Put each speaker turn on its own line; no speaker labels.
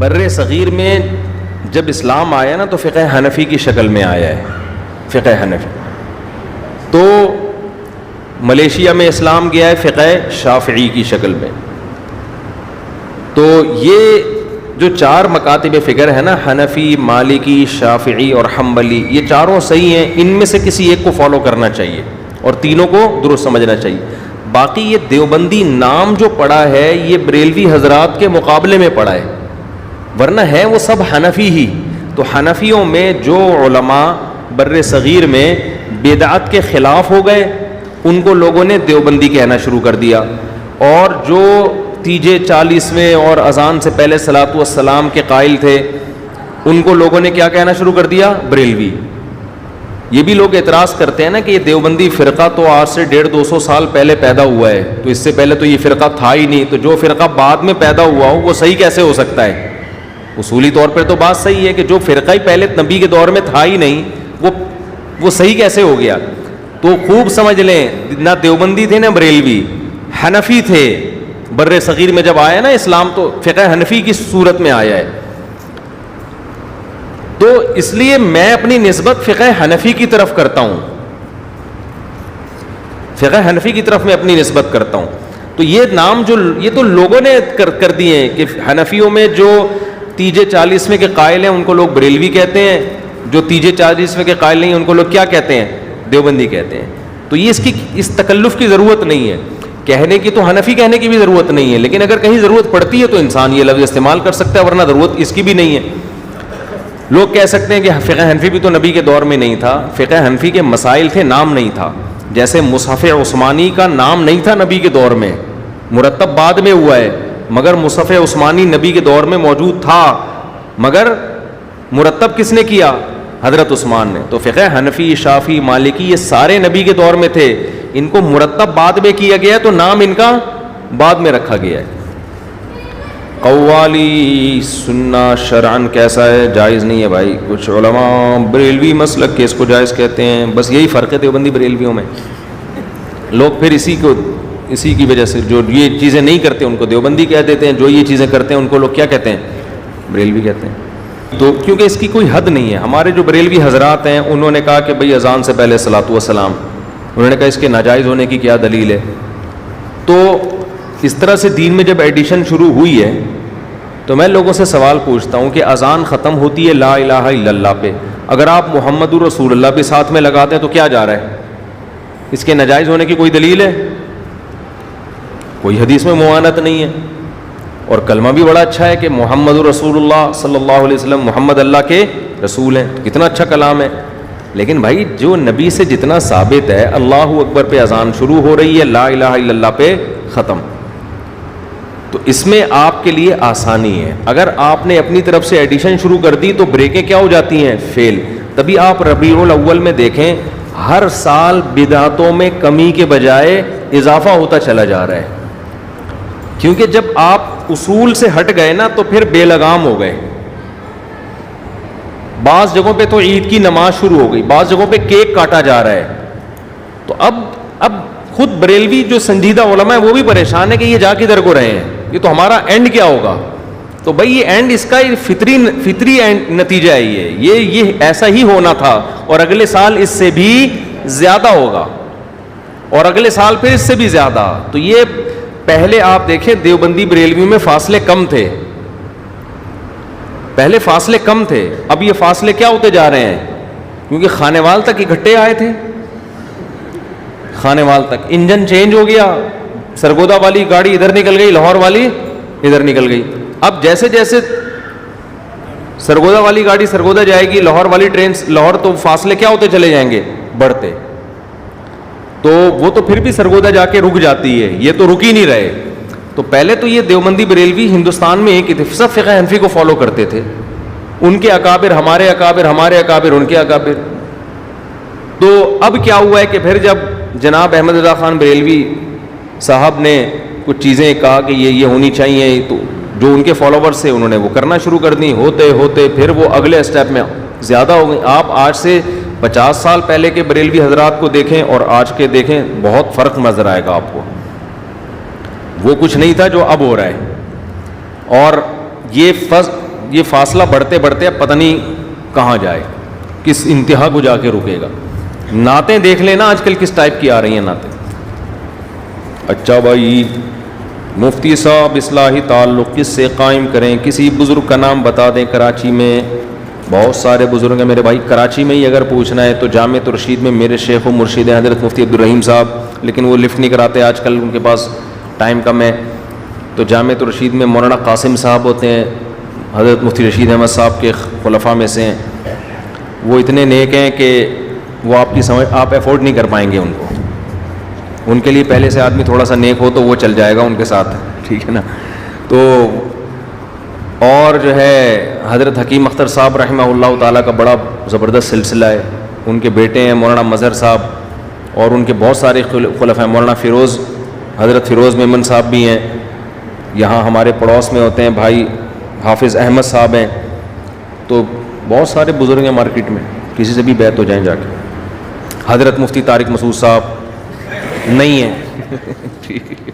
بر صغیر میں جب اسلام آیا نا تو فقہ حنفی کی شکل میں آیا ہے. فقہ حنفی تو ملیشیا میں اسلام گیا ہے فقہ شافعی کی شکل میں. تو یہ جو چار مکاتب فکر ہے نا، حنفی، مالکی، شافعی اور حنبلی، یہ چاروں صحیح ہیں. ان میں سے کسی ایک کو فالو کرنا چاہیے اور تینوں کو درست سمجھنا چاہیے. باقی یہ دیوبندی نام جو پڑا ہے یہ بریلوی حضرات کے مقابلے میں پڑا ہے، ورنہ ہے وہ سب حنفی ہی. تو حنفیوں میں جو علماء بر صغیر میں بدعت کے خلاف ہو گئے ان کو لوگوں نے دیوبندی کہنا شروع کر دیا، اور جو تیجے 40ویں اور اذان سے پہلے صلاۃ والسلام کے قائل تھے ان کو لوگوں نے کیا کہنا شروع کر دیا؟ بریلوی. یہ بھی لوگ اعتراض کرتے ہیں نا کہ یہ دیوبندی فرقہ تو آج سے 150-200 سال پہلے پیدا ہوا ہے، تو اس سے پہلے تو یہ فرقہ تھا ہی نہیں، تو جو فرقہ بعد میں پیدا ہوا ہو وہ صحیح کیسے ہو سکتا ہے؟ اصولی طور پر تو بات صحیح ہے کہ جو فرقہ ہی پہلے نبی کے دور میں تھا ہی نہیں وہ صحیح کیسے ہو گیا؟ تو خوب سمجھ لیں، نہ دیوبندی تھے نہ بریلوی، حنفی تھے. بر صغیر میں جب آیا نا اسلام تو فقہ حنفی کی صورت میں آیا ہے. تو اس لیے میں اپنی نسبت فقہ حنفی کی طرف کرتا ہوں، فقہ حنفی کی طرف میں اپنی نسبت کرتا ہوں. تو یہ نام جو یہ تو لوگوں نے کر دیے ہیں کہ حنفیوں میں جو تیجے 40ویں کے قائل ہیں ان کو لوگ بریلوی کہتے ہیں، جو تیجے 40ویں کے قائل نہیں ان کو لوگ کیا کہتے ہیں؟ دیوبندی کہتے ہیں. تو یہ اس تکلف کی ضرورت نہیں ہے، کہنے کی تو حنفی کہنے کی بھی ضرورت نہیں ہے، لیکن اگر کہیں ضرورت پڑتی ہے تو انسان یہ لفظ استعمال کر سکتا ہے، ورنہ ضرورت اس کی بھی نہیں ہے. لوگ کہہ سکتے ہیں کہ فقہ حنفی بھی تو نبی کے دور میں نہیں تھا. فقہ حنفی کے مسائل تھے، نام نہیں تھا. جیسے مصحف عثمانی کا نام نہیں تھا نبی کے دور میں، مرتب بعد میں ہوا ہے، مگر مصحف عثمانی نبی کے دور میں موجود تھا، مگر مرتب کس نے کیا؟ حضرت عثمان نے. تو فقہ حنفی، شافعی، مالکی یہ سارے نبی کے دور میں تھے، ان کو مرتب بعد میں کیا گیا تو نام ان کا بعد میں رکھا گیا ہے. قوالی سننا شرعن کیسا ہے؟ جائز نہیں ہے بھائی. کچھ علماء بریلوی مسلک کے اس کو جائز کہتے ہیں، بس یہی فرق ہے دیوبندی بریلویوں میں. لوگ پھر اسی کی وجہ سے جو یہ چیزیں نہیں کرتے ان کو دیوبندی کہہ دیتے ہیں، جو یہ چیزیں کرتے ہیں ان کو لوگ کیا کہتے ہیں؟ بریلوی کہتے ہیں. تو کیونکہ اس کی کوئی حد نہیں ہے. ہمارے جو بریلوی حضرات ہیں انہوں نے کہا کہ بھئی اذان سے پہلے صلاۃ والسلام، انہوں نے کہا اس کے ناجائز ہونے کی کیا دلیل ہے؟ تو اس طرح سے دین میں جب ایڈیشن شروع ہوئی ہے تو میں لوگوں سے سوال پوچھتا ہوں کہ اذان ختم ہوتی ہے لا الہ الا اللہ پہ، اگر آپ محمد رسول اللہ بھی ساتھ میں لگاتے ہیں تو کیا جا رہا ہے؟ اس کے ناجائز ہونے کی کوئی دلیل ہے؟ کوئی حدیث میں ممانعت نہیں ہے. اور کلمہ بھی بڑا اچھا ہے کہ محمد رسول اللہ صلی اللہ علیہ وسلم، محمد اللہ کے رسول ہیں، کتنا اچھا کلام ہے. لیکن بھائی جو نبی سے جتنا ثابت ہے، اللہ اکبر پہ اذان شروع ہو رہی ہے، لا الہ الا اللہ پہ ختم. تو اس میں آپ کے لیے آسانی ہے. اگر آپ نے اپنی طرف سے ایڈیشن شروع کر دی تو بریکیں کیا ہو جاتی ہیں؟ فیل. تبھی آپ ربیع الاول میں دیکھیں ہر سال بدعتوں میں کمی کے بجائے اضافہ ہوتا چلا جا رہا ہے، کیونکہ جب آپ اصول سے ہٹ گئے نا تو پھر بے لگام ہو گئے. بعض جگہوں پہ تو عید کی نماز شروع ہو گئی، بعض جگہوں پہ کیک کاٹا جا رہا ہے. تو اب خود بریلوی جو سنجیدہ علماء ہیں وہ بھی پریشان ہے کہ یہ جا کدھر کو رہے ہیں، یہ تو ہمارا اینڈ کیا ہوگا؟ تو بھائی یہ اینڈ اس کا فطری نتیجہ ہے، یہ ایسا ہی ہونا تھا، اور اگلے سال اس سے بھی زیادہ ہوگا، اور اگلے سال پھر اس سے بھی زیادہ. تو یہ پہلے آپ دیکھیں دیوبندی بریلوی میں فاصلے کم تھے، پہلے فاصلے کم تھے، اب یہ فاصلے کیا ہوتے جا رہے ہیں؟ کیونکہ خانے وال تک اکٹھے آئے تھے، خانے وال تک انجن چینج ہو گیا، سرگودا والی گاڑی ادھر نکل گئی، لاہور والی ادھر نکل گئی. اب جیسے جیسے سرگودا والی گاڑی سرگودا جائے گی، لاہور والی ٹرین لاہور، تو فاصلے کیا ہوتے چلے جائیں گے؟ بڑھتے. تو وہ تو پھر بھی سرگودا جا کے رک جاتی ہے، یہ تو رک ہی نہیں رہے. تو پہلے تو یہ دیوبندی بریلوی ہندوستان میں ایک ہی سب فقہ حنفی کو فالو کرتے تھے، ان کے اکابر ہمارے اکابر، ہمارے اکابر ان کے اکابر. تو اب کیا ہوا ہے کہ پھر جب جناب احمد رضا خان بریلوی صاحب نے کچھ چیزیں کہا کہ یہ ہونی چاہیے، تو جو ان کے فالوورز تھے انہوں نے وہ کرنا شروع کر دی. ہوتے ہوتے پھر وہ اگلے اسٹیپ میں زیادہ ہو گئی. آپ آج سے 50 سال پہلے کے بریلوی حضرات کو دیکھیں اور آج کے دیکھیں، بہت فرق نظر آئے گا آپ کو. وہ کچھ نہیں تھا جو اب ہو رہا ہے. اور یہ یہ فاصلہ بڑھتے بڑھتے اب پتہ نہیں کہاں جائے, کس انتہا کو جا کے رکے گا. نعتیں دیکھ لینا آج کل کس ٹائپ کی آ رہی ہیں نعتیں. اچھا بھائی, مفتی صاحب اصلاحی تعلق کس سے قائم کریں؟ کسی بزرگ کا نام بتا دیں. کراچی میں بہت سارے بزرگ ہیں میرے بھائی. کراچی میں ہی اگر پوچھنا ہے تو جامعۃ الرشید میں میرے شیخ و مرشد ہیں حضرت مفتی عبدالرحیم صاحب, لیکن وہ لفٹ نہیں کراتے آج کل, ان کے پاس ٹائم کم ہے. تو جامعۃ الرشید میں مولانا قاسم صاحب ہوتے ہیں, حضرت مفتی رشید احمد صاحب کے خلفاء میں سے ہیں. وہ اتنے نیک ہیں کہ وہ آپ افورڈ نہیں کر پائیں گے ان کو. ان کے لیے پہلے سے آدمی تھوڑا سا نیک ہو تو وہ چل جائے گا ان کے ساتھ, ٹھیک ہے نا. تو اور جو ہے حضرت حکیم اختر صاحب رحمہ اللہ تعالیٰ کا بڑا زبردست سلسلہ ہے. ان کے بیٹے ہیں مولانا مظہر صاحب, اور ان کے بہت سارے خلفاء ہیں. مولانا فیروز, حضرت فیروز میمن صاحب بھی ہیں, یہاں ہمارے پڑوس میں ہوتے ہیں. بھائی حافظ احمد صاحب ہیں. تو بہت سارے بزرگ ہیں مارکیٹ میں, کسی سے بھی بیعت ہو جائیں جا کے. حضرت مفتی طارق مسعود صاحب نہیں ہیں ٹھیک ہے.